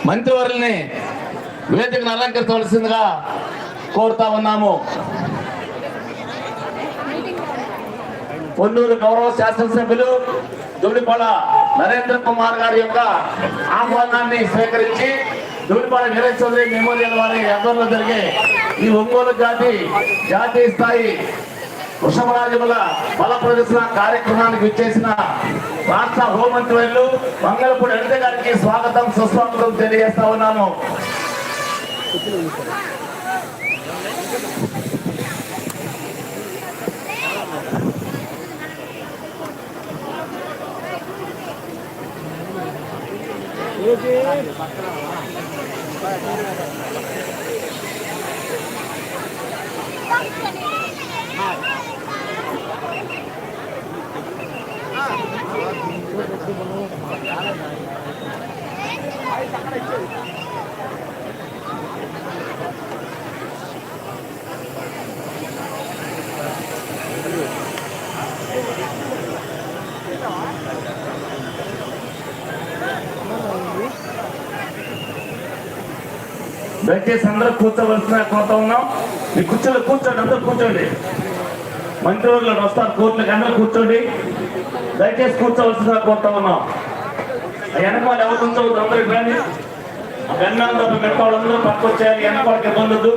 మంత్రివర్యుల్ని వేదికను అలంకరించవలసిందిగా కోరుతా ఉన్నాము. పొన్నూరు గౌరవ శాసనసభ్యులు ధూళిపాల నరేంద్ర కుమార్ గారి యొక్క ఆహ్వానాన్ని స్వీకరించి ధూళిపాల వీరేష్ చౌదరి మెమోరియల్ వారి ఆధ్వర్యంలో జరిగే ఈ ఒంగోలు జాతీయ స్థాయి వృషభరాజముల బల ప్రదర్శన కార్యక్రమానికి విచ్చేసిన రాష్ట్ర హోంమంత్రి వర్యులు మంగళపూడి అనిత గారికి స్వాగతం సుస్వాగతం తెలియజేస్తా ఉన్నాను. దయచేసి అందరూ కూర్చోవలసిన కోరుతా ఉన్నాం. మీ కూర్చోండి, అందరూ కూర్చోండి. మంత్రివర్యులు వస్తారు కోర్టులకు, అందరూ కూర్చోండి. దయచేసి కూర్చోవలసిన కోరుతా ఉన్నాం. వెనకాల ఎవరు ఉంచవద్దు, అందరూ కానీ వెన్నాళ్ళ పెట్టవాళ్ళందరూ పక్క వచ్చేయాలి. వెనకాలకి ఇబ్బంది.